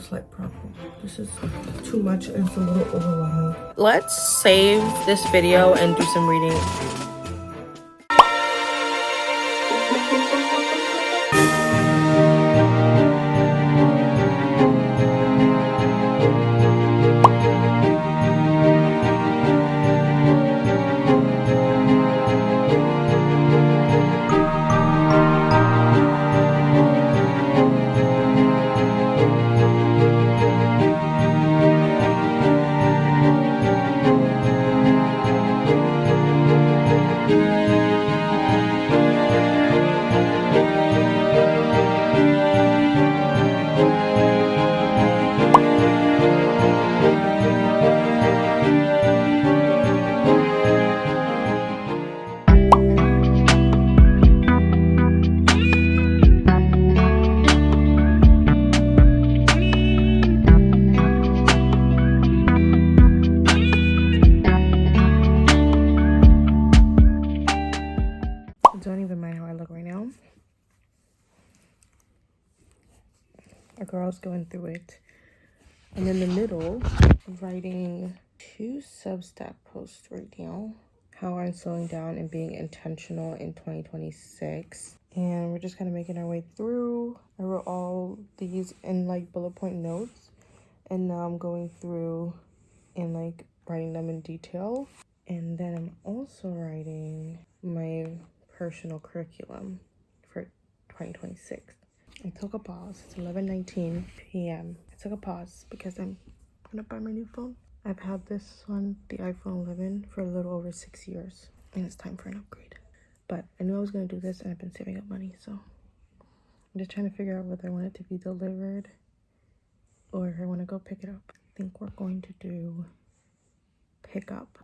a slight problem. This is too much and it's a little overwhelming. Let's save this video and do some reading. Don't even mind how I look right now. A girl's going through it. I'm in the middle writing 2 Substack posts right now. How I'm slowing down and being intentional in 2026. And we're just kind of making our way through. I wrote all these in like bullet point notes. And now I'm going through and like writing them in detail. And then I'm also writing my personal curriculum for 2026. I took a pause. It's 11:19 p.m. I took a pause because I'm gonna buy my new phone. I've had this one, the iPhone 11, for a little over 6 years, and it's time for an upgrade. But I knew I was gonna do this, and I've been saving up money, so I'm just trying to figure out whether I want it to be delivered or if I want to go pick it up. I think we're going to do pick up.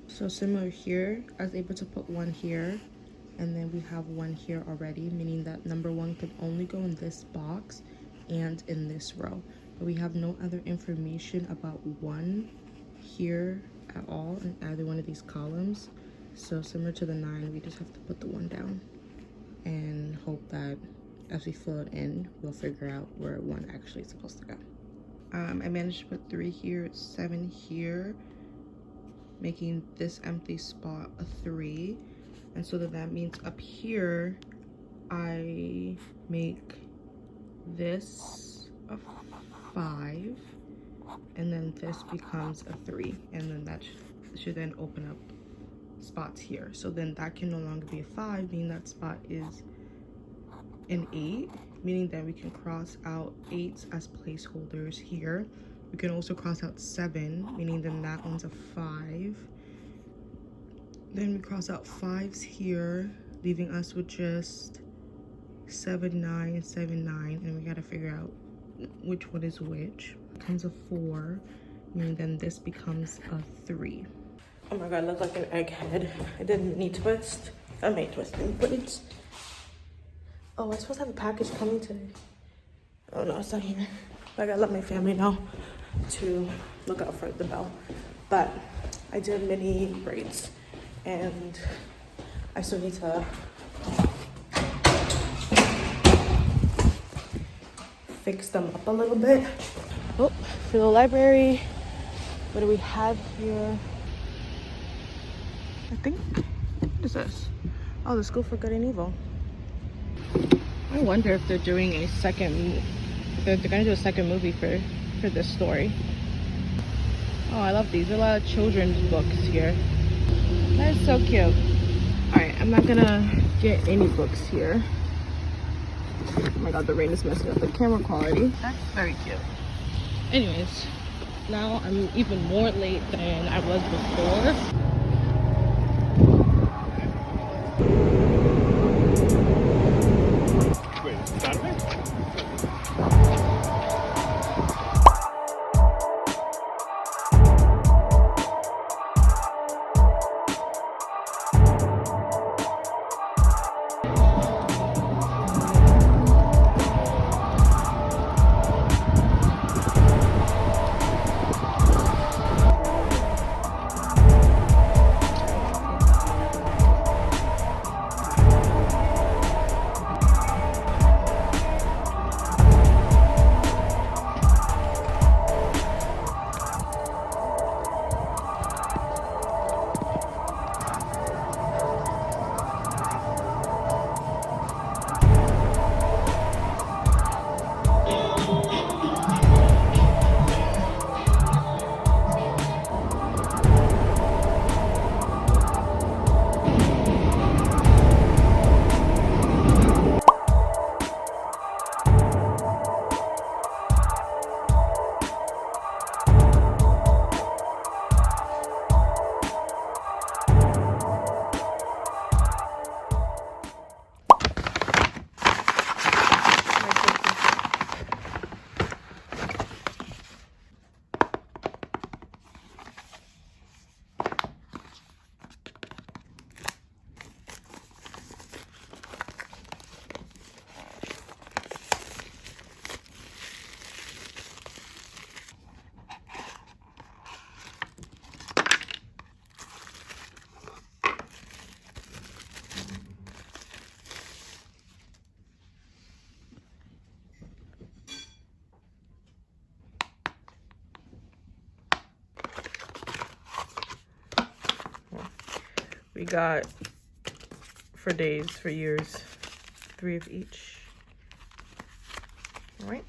So similar here, I was able to put one here, and then we have one here already, meaning that number 1 could only go in this box and in this row. But we have no other information about 1 here at all in either one of these columns. So similar to the 9, we just have to put the 1 down and hope that as we fill it in, we'll figure out where 1 actually is supposed to go. I managed to put 3 here, 7 here, making this empty spot a 3. And so that means up here I make this a 5, and then this becomes a 3, and then that should then open up spots here. So then that can no longer be a 5, meaning that spot is an 8, meaning that we can cross out 8s as placeholders here. We can also cross out 7, meaning then that one's a 5. Then we cross out 5s here, leaving us with just 7, 9, 7, 9, and we gotta figure out which one is which. Becomes a 4, meaning then this becomes a 3. Oh my god, I look like an egghead. I did a mini twist. I made twisting, but it's... Oh, I'm supposed to have a package coming today. Oh no, it's not here. I gotta let my family know to look out for the bell. But I did mini braids, and I still need to fix them up a little bit. Oh, for the library, what do we have here? I think, what is this? Oh, the School for Good and Evil. I wonder if they're doing a second, they're gonna do a second movie for this story. Oh, I love these. There are a lot of children's books here. That is so cute. Alright, I'm not gonna get any books here. Oh my god, the rain is messing up the camera quality. That's very cute. Anyways, now I'm even more late than I was before. Wait, Saturday? We got for days, for years, 3 of each. All right,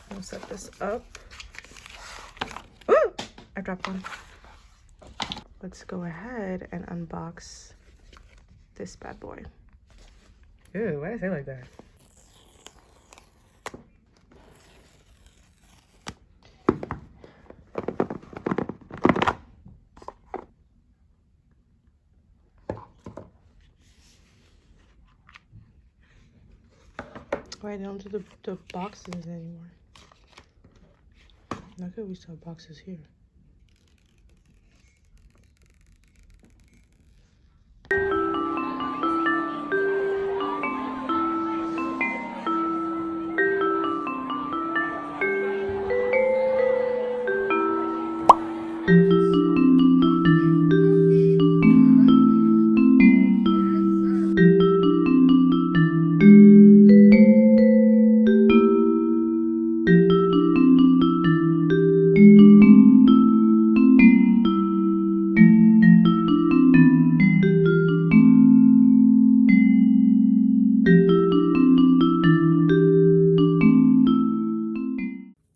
I'll set this up. Ooh, I dropped one. Let's go ahead and unbox this bad boy. Ew, why did I say it like that? Why I don't do the boxes anymore? Look at we still have boxes here.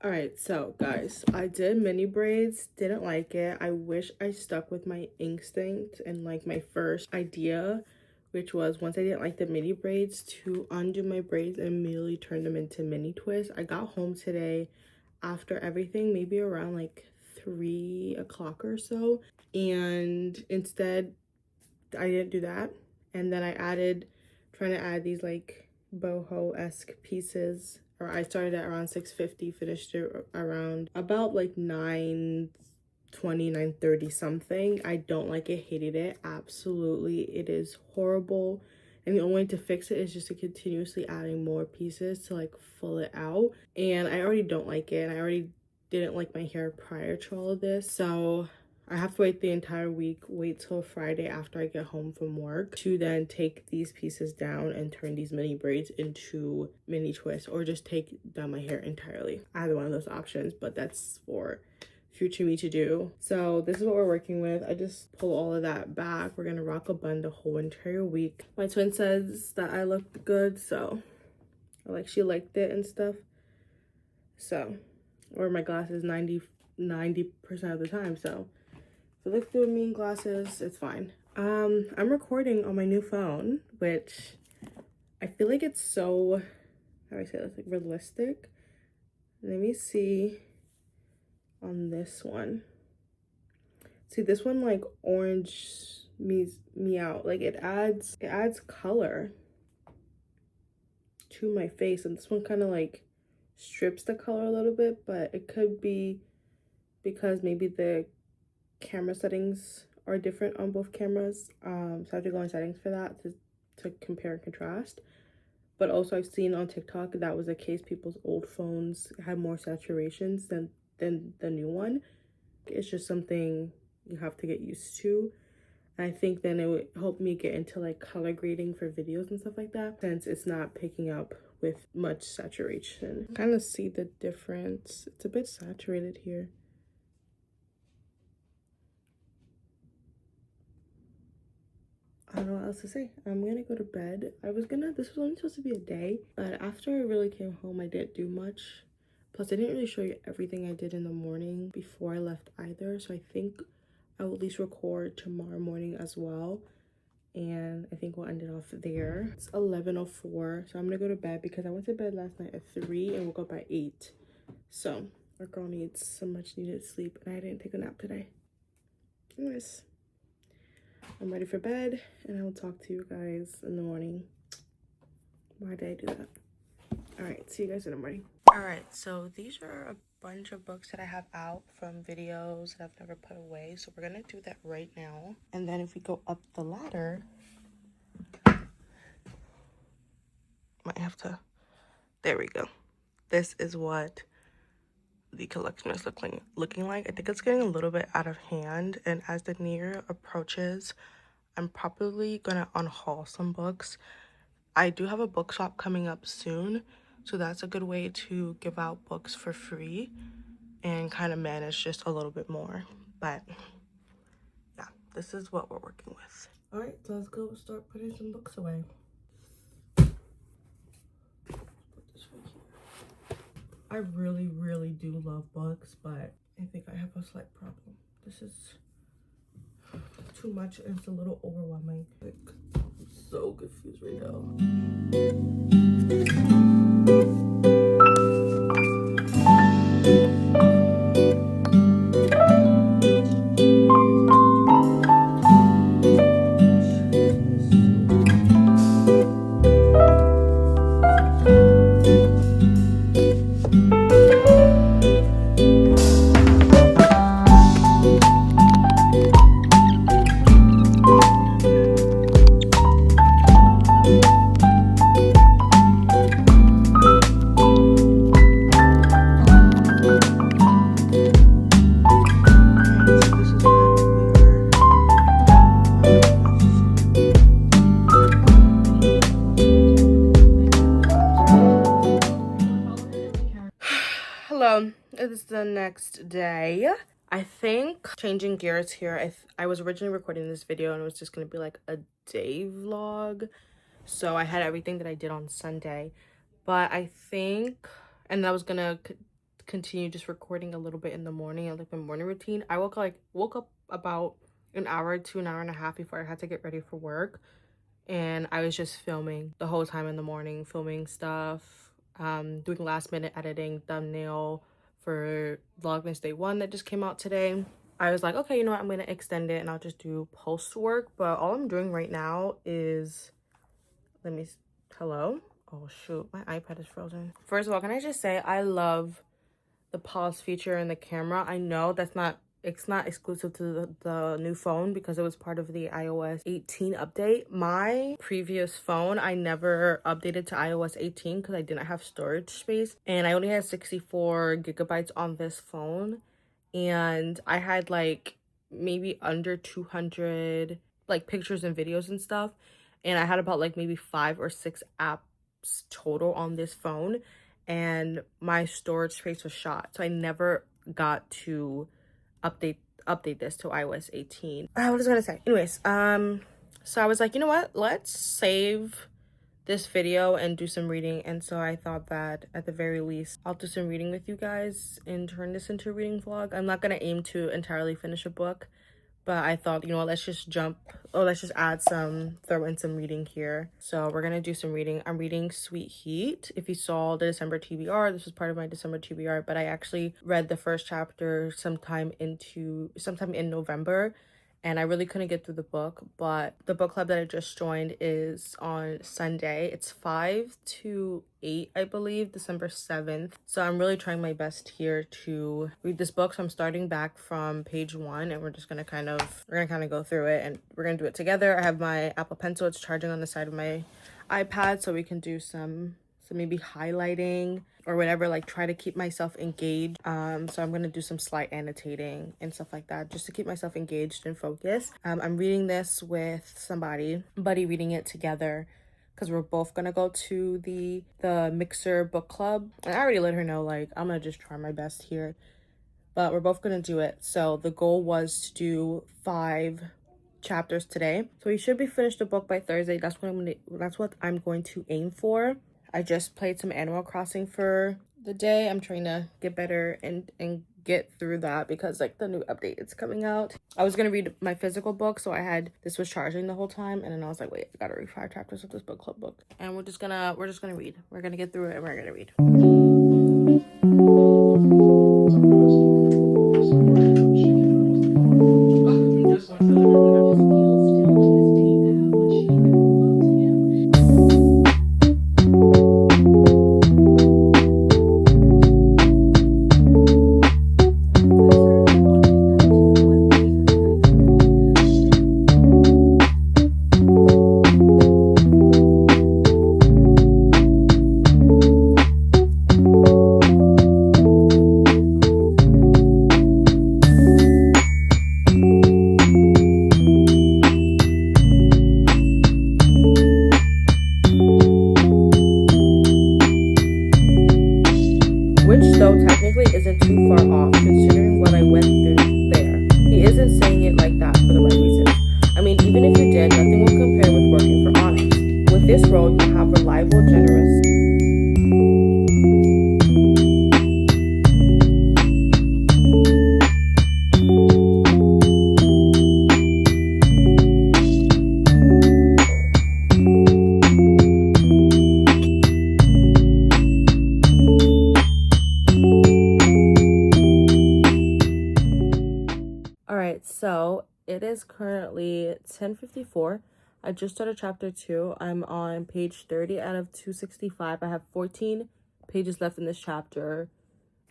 Alright, so guys, I did mini braids, didn't like it. I wish I stuck with my instinct and like my first idea, which was once I didn't like the mini braids, to undo my braids and immediately turn them into mini twists. I got home today after everything, maybe around like 3 o'clock or so, and instead I didn't do that. And then I trying to add these like boho-esque pieces, or I started at around 6:50, finished it around about like 9:20, 9:30 something. I don't like it, hated it, absolutely. It is horrible. And the only way to fix it is just to continuously adding more pieces to like fill it out. And I already don't like it, and I already didn't like my hair prior to all of this. So I have to wait the entire week, wait till Friday after I get home from work to then take these pieces down and turn these mini braids into mini twists, or just take down my hair entirely. Either one of those options, but that's for future me to do. So this is what we're working with. I just pull all of that back. We're gonna rock a bun the whole entire week. My twin says that I look good, so like she liked it and stuff. So, or my glasses 90 90% of the time. So if it looks good with me in glasses, it's fine. I'm recording on my new phone, which I feel like it's so, how do I say this, like realistic. Let me see on this one. See, this one like orange me out. Like it adds color to my face, and this one kind of like strips the color a little bit, but it could be because maybe the camera settings are different on both cameras. So I have to go in settings for that to compare and contrast. But also I've seen on TikTok that was the case. People's old phones had more saturations than the new one. It's just something you have to get used to. I think then it would help me get into like color grading for videos and stuff like that, since it's not picking up with much saturation. Kind of see the difference. It's a bit saturated here. I don't know what else to say. I'm gonna go to bed. This was only supposed to be a day, but after I really came home, I didn't do much. Plus, I didn't really show you everything I did in the morning before I left either. So I think I will at least record tomorrow morning as well. And I think we'll end it off there. It's 11:04, so I'm gonna go to bed because I went to bed last night at 3 and woke up at 8. So our girl needs some much needed sleep, and I didn't take a nap today. Anyways, I'm ready for bed, and I will talk to you guys in the morning. Why did I do that? All right, see you guys in the morning. All right, so these are a bunch of books that I have out from videos that I've never put away. So we're gonna do that right now. And then if we go up the ladder, might have to, there we go. This is what the collection is looking like. I think it's getting a little bit out of hand, and as the new year approaches, I'm probably gonna unhaul some books. I do have a bookshop coming up soon, so that's a good way to give out books for free and kind of manage just a little bit more. But yeah, this is what we're working with. All right, so let's go start putting some books away. I really, really do love books, but I think I have a slight problem. This is too much and it's a little overwhelming. Like, I'm so confused right now. Hello, it's the next day. I think changing gears here, I was originally recording this video and it was just gonna be like a day vlog. So I had everything that I did on Sunday, but I think, and I was gonna continue just recording a little bit in the morning and like my morning routine. I woke up about an hour to an hour and a half before I had to get ready for work, and I was just filming the whole time in the morning, filming stuff, doing last minute editing, thumbnail for Vlogmas Day 1 that just came out today. I was like, okay, you know what, I'm gonna extend it and I'll just do post work. But all I'm doing right now is, hello? Oh shoot, my iPad is frozen. First of all, can I just say I love the pause feature in the camera. I know it's not exclusive to the new phone because it was part of the iOS 18 update. My previous phone, I never updated to iOS 18 because I didn't have storage space, and I only had 64 gigabytes on this phone, and I had like maybe under 200 like pictures and videos and stuff, and I had about like maybe 5 or 6 apps total on this phone, and my storage space was shot, so I never got to update this to iOS 18. What was I gonna say? Anyways, so I was like, you know what? Let's save this video and do some reading, and so I thought that at the very least I'll do some reading with you guys and turn this into a reading vlog. I'm not gonna aim to entirely finish a book, but I thought, you know what, let's just throw in some reading here. So we're gonna do some reading. I'm reading Sweet Heat. If you saw the December TBR, this was part of my December TBR, but I actually read the first chapter sometime in November, and I really couldn't get through the book. But the book club that I just joined is on Sunday. It's 5 to 8, I believe, December 7th. So I'm really trying my best here to read this book. So I'm starting back from page 1, and we're gonna kind of go through it, and we're gonna do it together. I have my Apple Pencil. It's charging on the side of my iPad, so we can do some maybe highlighting or whatever, like try to keep myself engaged. So I'm gonna do some slight annotating and stuff like that just to keep myself engaged and focused. I'm reading this with buddy reading it together, because we're both gonna go to the Mixer book club, and I already let her know, like, I'm gonna just try my best here, but we're both gonna do it. So the goal was to do 5 chapters today, so we should be finished the book by Thursday. That's what I'm going to aim for. I just played some Animal Crossing for the day. I'm trying to get better and get through that, because like the new update is coming out. I was gonna read my physical book, so this was charging the whole time, and then I was like, wait, I gotta read 5 chapters of this book club book, and we're just gonna read. We're gonna get through it, and we're gonna read. Which, though, technically isn't too far off considering what I went through there. He isn't saying it like that for the right reasons. I mean, even if you did, nothing will compare with working for Onyx. With this role, you have reliable, generous. So it is currently 10:54. I just started chapter 2. I'm on page 30 out of 265. I have 14 pages left in this chapter,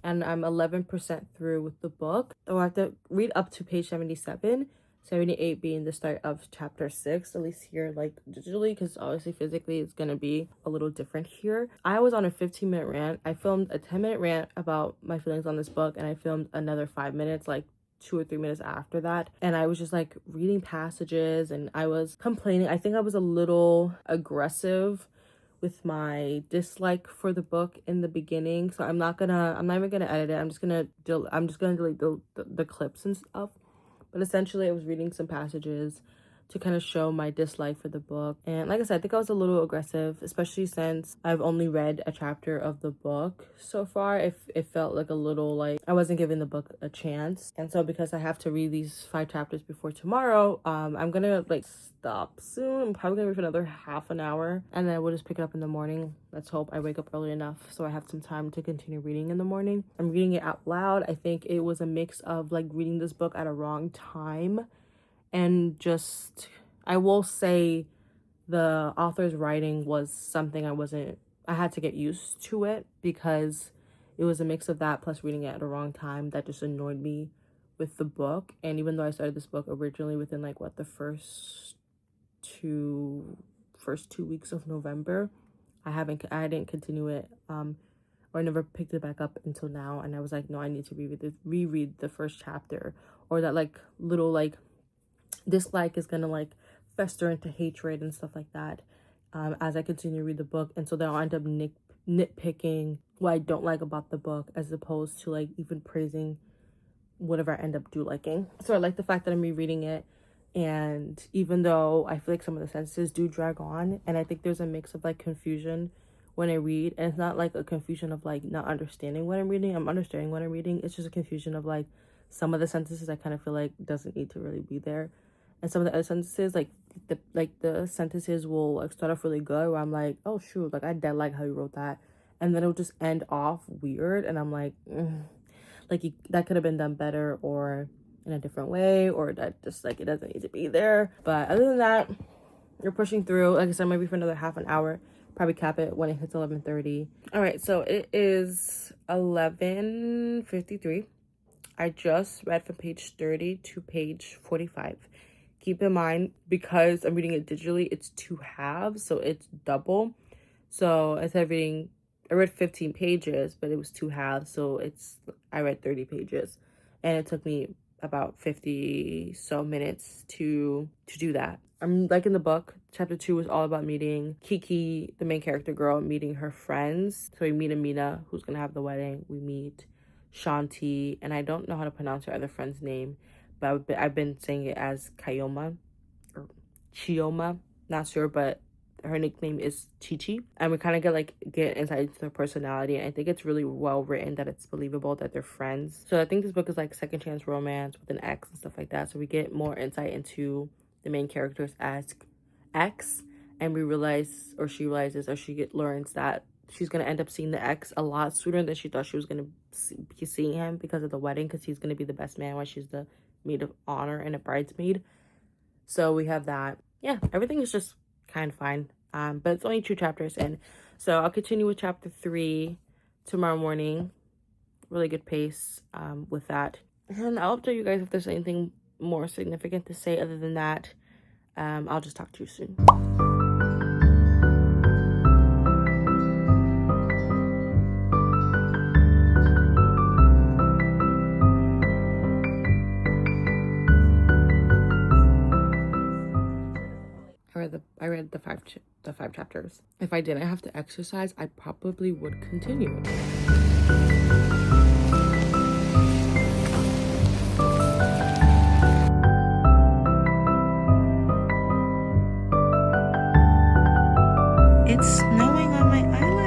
and I'm 11% through with the book. So I have to read up to page 77, 78 being the start of chapter 6, at least here, like digitally, because obviously physically it's gonna be a little different here. I was on a 15-minute rant. I filmed a 10-minute rant about my feelings on this book, and I filmed another 5 minutes, like 2 or 3 minutes after that, and I was just like reading passages, and I was complaining. I think I was a little aggressive with my dislike for the book in the beginning, so I'm not even gonna edit it. I'm just gonna delete the clips and stuff. But essentially I was reading some passages to kind of show my dislike for the book. And like I said, I think I was a little aggressive, especially since I've only read a chapter of the book so far. It felt like a little like I wasn't giving the book a chance. And so because I have to read these 5 chapters before tomorrow, I'm gonna like stop soon. I'm probably gonna read for another half an hour, and then we'll just pick it up in the morning. Let's hope I wake up early enough so I have some time to continue reading in the morning. I'm reading it out loud. I think it was a mix of like reading this book at a wrong time, and just, I will say the author's writing was something I had to get used to it, because it was a mix of that plus reading it at a wrong time that just annoyed me with the book. And even though I started this book originally within like what, the first two weeks of November, I didn't continue it or never picked it back up until now. And I was like, no, I need to reread the first chapter, or that like little like dislike is gonna like fester into hatred and stuff like that as I continue to read the book. And so then I'll end up nitpicking what I don't like about the book, as opposed to like even praising whatever I end up liking. So I like the fact that I'm rereading it And even though I feel like some of the sentences do drag on, and I think there's a mix of like confusion when I read, and it's not like a confusion of like not understanding what I'm reading. I'm understanding what I'm reading. It's just a confusion of like some of the sentences I kind of feel like doesn't need to really be there, and some of the other sentences the sentences will like start off really good where I'm like, oh shoot, like I dead like how you wrote that, and then it'll just end off weird, and I'm like, that could have been done better or in a different way, or that just like it doesn't need to be there. But other than that, you're pushing through. Like I said, maybe for another half an hour. Probably cap it when it hits 11:30. All right, so it is 11:53. I just read from page 30 to page 45. Keep in mind, because I'm reading it digitally, it's 2 halves, so it's double. So instead of I read 15 pages, but it was 2 halves, so I read 30 pages, and it took me about 50 so minutes to do that. I'm liking the book. Chapter 2 is all about meeting Kiki, the main character girl, meeting her friends. So we meet Amina, who's gonna have the wedding. We meet Shanti, and I don't know how to pronounce her other friend's name, but I've been saying it as Kayoma or Chioma, not sure, but her nickname is Chi, and we kind of get insight into their personality, and I think it's really well written, that it's believable that they're friends. So I think this book is like second chance romance with an ex and stuff like that, so we get more insight into the main character's ex, and we realize, or she realizes, or learns that she's gonna end up seeing the ex a lot sooner than she thought she was gonna be seeing him, because of the wedding, because he's gonna be the best man while she's the maid of honor and a bridesmaid. So we have that. Yeah, everything is just kind of fine. But it's only 2 chapters in. So I'll continue with chapter 3 tomorrow morning. Really good pace with that. And I'll update you guys if there's anything more significant to say. Other than that, I'll just talk to you soon. I read the five chapters. If I didn't have to exercise, I probably would continue. It's snowing on my island.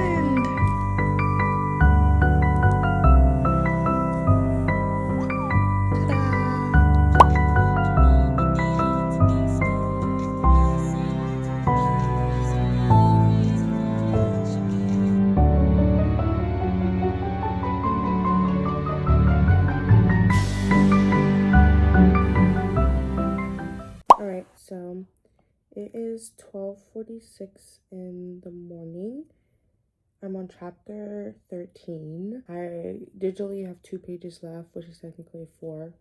Alright, so it is 12:46 in the morning. I'm on chapter 13. I digitally have 2 pages left, which is technically 4,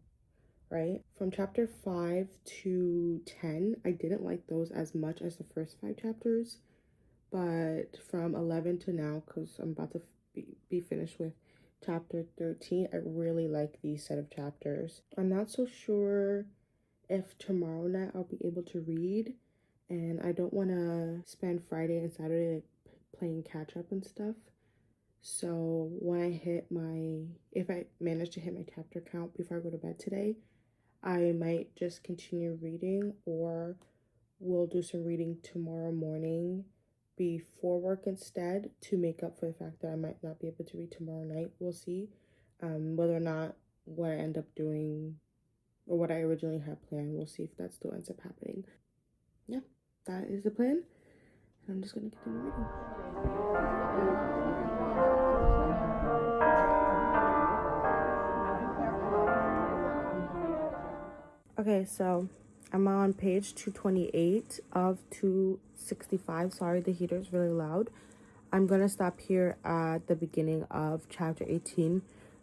right? From chapter 5 to 10, I didn't like those as much as the first 5 chapters. But from 11 to now, because I'm about to be finished with chapter 13, I really like these set of chapters. I'm not so sure if tomorrow night I'll be able to read, and I don't want to spend Friday and Saturday playing catch up and stuff. So if I manage to hit my chapter count before I go to bed today, I might just continue reading, or we'll do some reading tomorrow morning before work instead, to make up for the fact that I might not be able to read tomorrow night. We'll see whether or not what I end up doing, or what I originally had planned. We'll see if that still ends up happening. Yeah, that is the plan. And I'm just going to continue reading. Okay, so I'm on page 228 of 265. Sorry, the heater is really loud. I'm going to stop here at the beginning of chapter 18.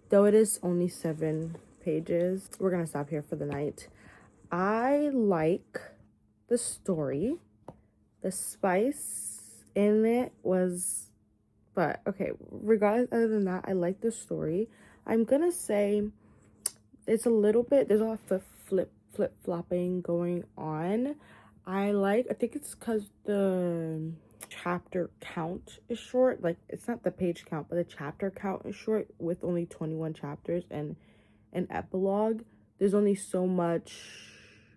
Though it is only 7 pages, we're going to stop here for the night. I like the story. The spice in it was, but okay, regardless, other than that, I like the story. I'm gonna say it's a little bit, there's a lot of flip-flopping going on. I think it's because the chapter count is short. Like, it's not the page count, but the chapter count is short, with only 21 chapters and an epilogue. There's only so much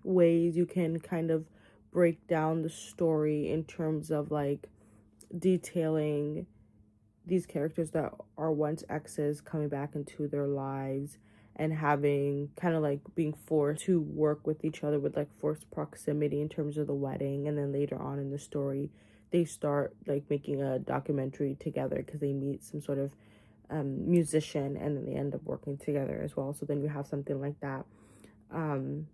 ways you can kind of break down the story in terms of like detailing these characters that are once exes coming back into their lives and having kind of like being forced to work with each other with like forced proximity in terms of the wedding. And then later on in the story they start like making a documentary together because they meet some sort of musician, and then they end up working together as well. So then you have something like that in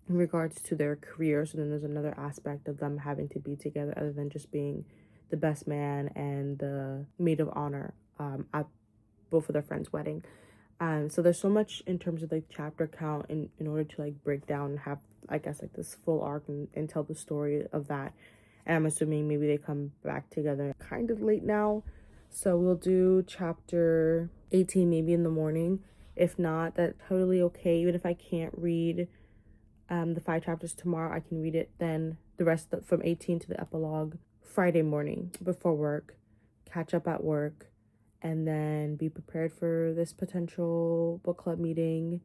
regards to their careers. So then there's another aspect of them having to be together other than just being the best man and the maid of honor at both of their friends' wedding. So there's so much in terms of like chapter count in order to like break down and have, I guess, like this full arc and tell the story of that. And I'm assuming maybe they come back together kind of late now. So we'll do chapter 18 maybe in the morning. If not, that's totally okay. Even if I can't read the 5 chapters tomorrow, I can read it then the rest from 18 to the epilogue Friday morning before work, catch up at work, and then be prepared for this potential book club meeting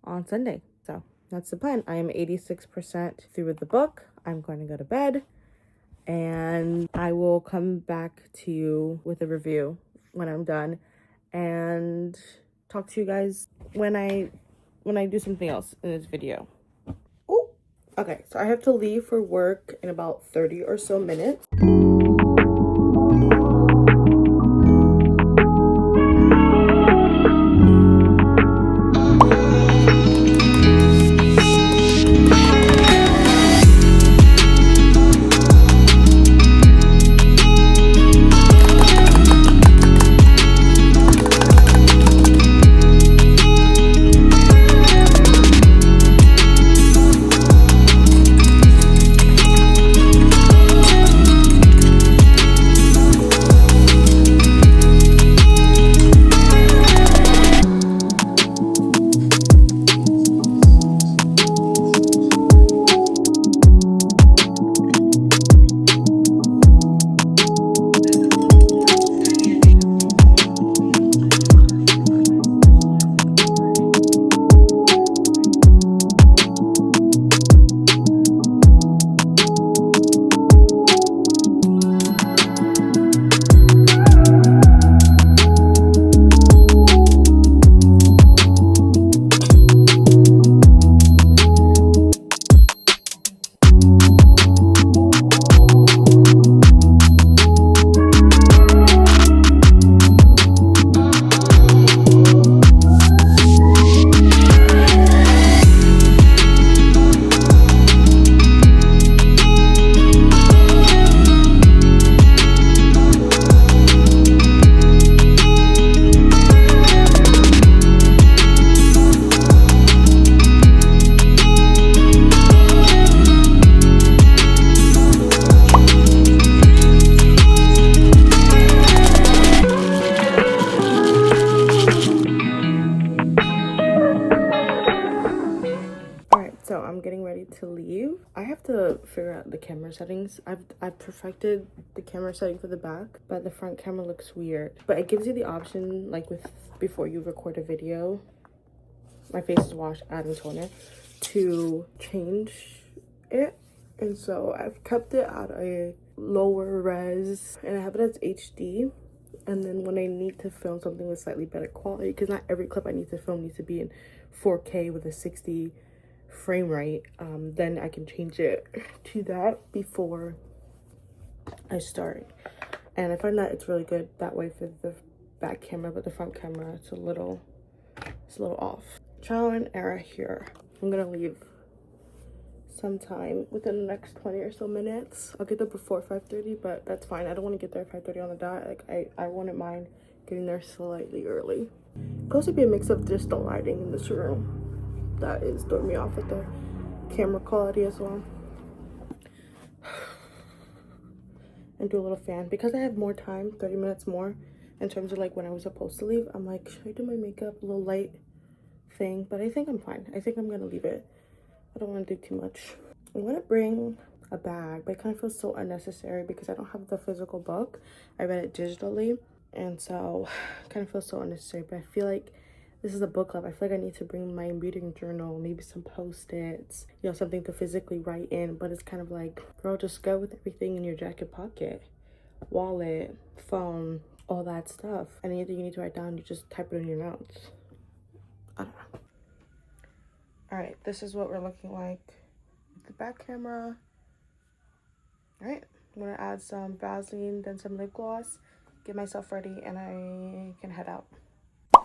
on Sunday. So that's the plan. I am 86% through with the book. I'm going to go to bed, and I will come back to you with a review when I'm done and talk to you guys when I do something else in this video. Ooh. Okay, so I have to leave for work in about 30 or so minutes. So I'm getting ready to leave. I have to figure out the camera settings. I've perfected the camera setting for the back, but the front camera looks weird. But it gives you the option, like with before you record a video, my face is washed, adding toner, to change it. And so I've kept it at a lower res and I have it as HD. And then when I need to film something with slightly better quality, because not every clip I need to film needs to be in 4K with a 60 frame rate, then I can change it to that before I start. And I find that it's really good that way for the back camera, but the front camera it's a little off. Trial and error here. I'm gonna leave sometime within the next 20 or so minutes. I'll get there before 5:30, but that's fine. I don't want to get there at 5:30 on the dot. Like I wouldn't mind getting there slightly early. It could also be a mix of just the lighting in this room that is throwing me off with the camera quality as well. And do a little fan because I have more time, 30 minutes more in terms of like when I was supposed to leave. I'm like, should I do my makeup, a little light thing? But I think I'm fine. I think I'm gonna leave it. I don't want to do too much. I'm gonna bring a bag, but it kind of feels so unnecessary because I don't have the physical book. I read it digitally, and so it kind of feels so unnecessary. But I feel like this is a book club. I feel like I need to bring my reading journal, maybe some post-its, you know, something to physically write in. But it's kind of like, girl, just go with everything in your jacket pocket, wallet, phone, all that stuff. And anything you need to write down, you just type it in your notes. I don't know. All right, this is what we're looking like with the back camera. All right, I'm gonna add some Vaseline, then some lip gloss, get myself ready, and I can head out.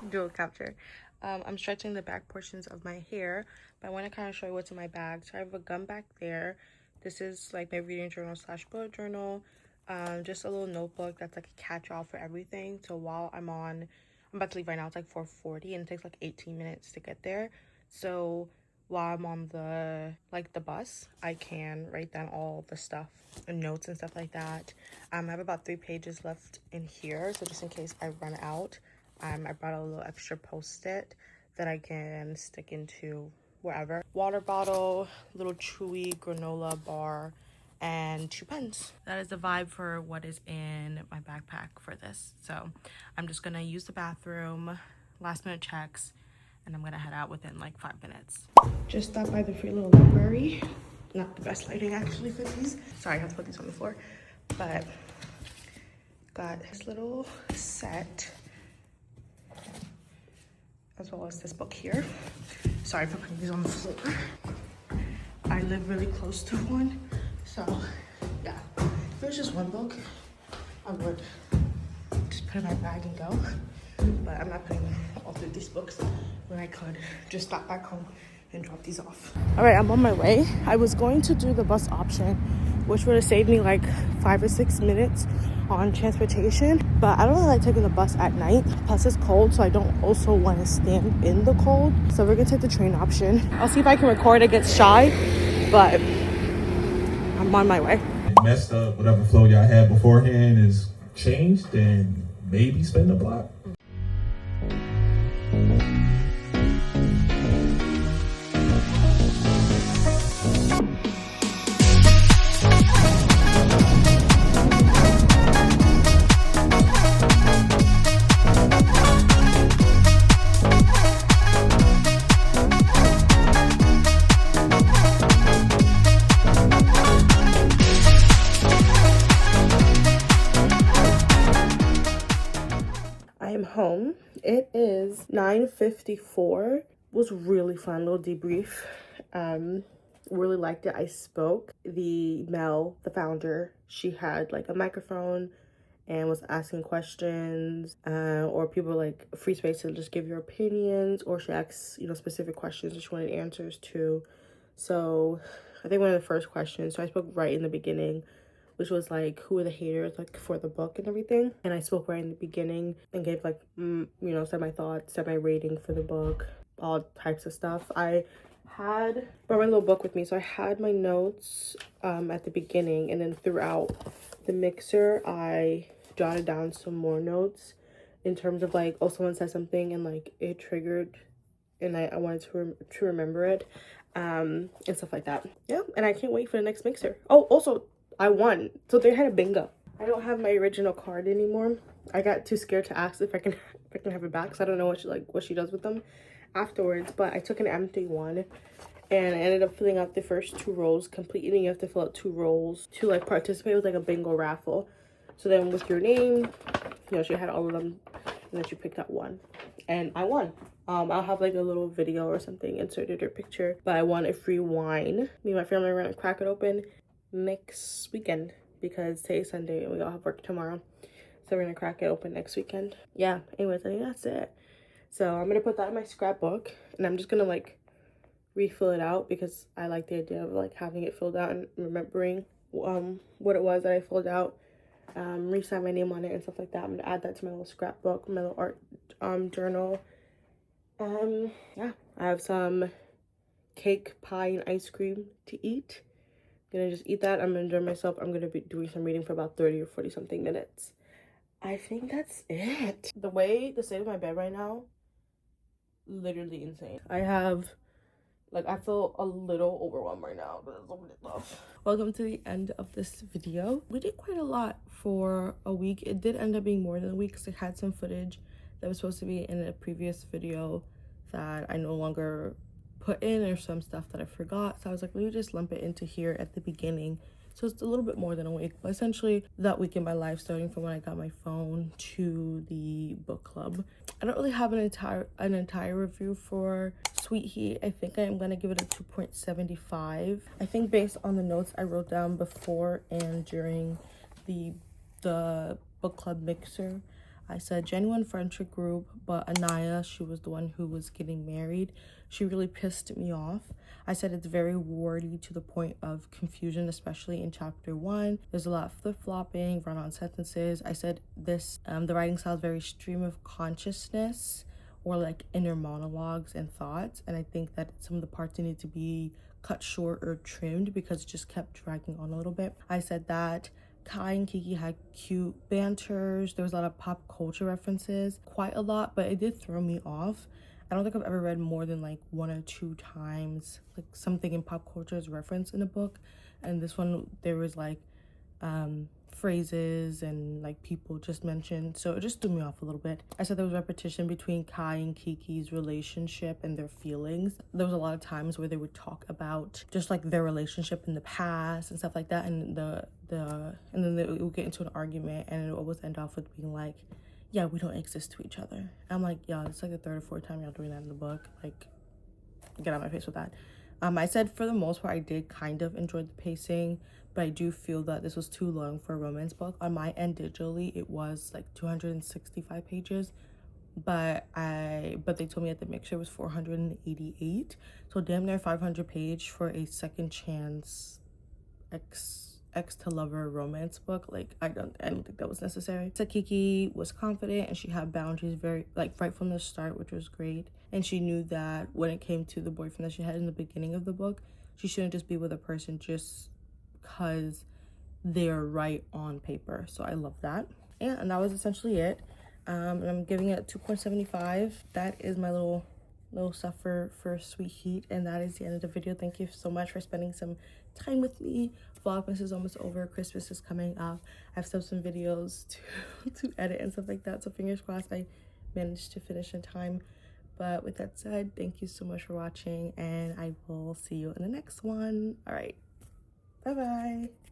Dual capture. I'm stretching the back portions of my hair, but I want to kind of show you what's in my bag. So I have a gum back there. This is like my reading journal slash bullet journal. Just a little notebook that's like a catch-all for everything. So while I'm about to leave right now. It's like 4:40 and it takes like 18 minutes to get there. So while I'm on the bus, I can write down all the stuff and notes and stuff like that. I have about 3 pages left in here, so just in case I run out, I brought a little extra post-it that I can stick into wherever. Water bottle, little chewy granola bar, and 2 pens. That is the vibe for what is in my backpack for this. So I'm just gonna use the bathroom, last minute checks, and I'm gonna head out within like 5 minutes. Just stopped by the free little library. Not the best lighting actually for these. Sorry, I have to put these on the floor. But got this little set, as well as this book here. Sorry for putting these on the floor. I live really close to one, so yeah. If it was just one book, I would just put it in my bag and go. But I'm not putting all 3 of these books when I could just stop back home and drop these off. All right, I'm on my way. I was going to do the bus option, which would have saved me like 5 or 6 minutes on transportation, but I don't really like taking the bus at night. Plus it's cold, so I don't also want to stand in the cold. So we're gonna take the train option. I'll see if I can record it gets shy, but I'm on my way. Messed up, whatever flow y'all had beforehand is changed, then maybe spin the block. Home. It is 9:54. Was really fun, little debrief. Really liked it. I spoke. The founder, she had like a microphone and was asking questions, or people like free space to just give your opinions, or she asks, you know, specific questions that she wanted answers to. So I think one of the first questions, so I spoke right in the beginning, which was like, who are the haters like for the book and everything. And I spoke right in the beginning and gave like, you know, said my thoughts, said my rating for the book, all types of stuff. I had brought my little book with me, so I had my notes at the beginning, and then throughout the mixer, I jotted down some more notes in terms of like, oh, someone said something and like it triggered, and I wanted to remember it, and stuff like that. Yeah, and I can't wait for the next mixer. Oh, also, I won. So they had a bingo. I don't have my original card anymore. I got too scared to ask if I can have it back, because I don't know what she does with them afterwards. But I took an empty one and I ended up filling out the first 2 rows completely. You have to fill out 2 rows to like participate with like a bingo raffle. So then with your name, you know, she had all of them, and then she picked out one, and I won. I'll have like a little video or something inserted, or picture, but I won a free wine. Me and my family are gonna crack it open next weekend, because today's Sunday and we all have work tomorrow, so we're gonna crack it open next weekend. Yeah, anyways, I think that's it. So I'm gonna put that in my scrapbook, and I'm just gonna like refill it out, because I like the idea of like having it filled out and remembering what it was that I filled out, re-sign my name on it and stuff like that. I'm gonna add that to my little scrapbook, my little art journal. Yeah, I have some cake, pie, and ice cream to eat. Gonna just eat that. I'm gonna enjoy myself. I'm gonna be doing some reading for about 30 or 40 something minutes. I think that's it. The state of my bed right now, literally insane. I feel a little overwhelmed right now, but it's only love. Welcome to the end of this video. We did quite a lot for a week. It did end up being more than a week, because I had some footage that was supposed to be in a previous video that I no longer put in, or some stuff that I forgot. So I was like, let me just lump it into here at the beginning. So it's a little bit more than a week, but essentially that week in my life, starting from when I got my phone to the book club. I don't really have an entire review for Sweet Heat. I think I am gonna give it a 2.75. I think based on the notes I wrote down before and during the book club mixer, I said genuine friendship group, but Anaya, she was the one who was getting married. She really pissed me off. I said it's very wordy to the point of confusion, especially in chapter 1. There's a lot of flip-flopping, run-on sentences. I said this, the writing style is very stream of consciousness, or like inner monologues and thoughts. And I think that some of the parts need to be cut short or trimmed because it just kept dragging on a little bit. I said that Kai and Kiki had cute banters. There was a lot of pop culture references, quite a lot, but it did throw me off. I don't think I've ever read more than like 1 or 2 times like something in pop culture is referenced in a book, and this one there was like phrases and like people just mentioned, so it just threw me off a little bit. I said there was repetition between Kai and Kiki's relationship and their feelings. There was a lot of times where they would talk about just like their relationship in the past and stuff like that, and and then they would get into an argument, and it would always end off with being like, yeah, we don't exist to each other. I'm like, yeah, it's like the 3rd or 4th time y'all doing that in the book. Like, get out of my face with that. I said for the most part I did kind of enjoy the pacing, but I do feel that this was too long for a romance book. On my end digitally it was like 265 pages, but they told me at the mixer it was 488, so damn near 500 page for a second chance ex to lover romance book. Like I don't think that was necessary. So Kiki was confident and she had boundaries very like right from the start, which was great. And she knew that when it came to the boyfriend that she had in the beginning of the book, she shouldn't just be with a person just because they're right on paper. So I love that. And that was essentially it. And I'm giving it 2.75. That is my little stuff for Sweet Heat, and that is the end of the video. Thank you so much for spending some time with me. Vlogmas is almost over. Christmas is coming up. I have some videos to edit and stuff like that, so fingers crossed I managed to finish in time. But with that said, thank you so much for watching, and I will see you in the next one. All right, bye bye.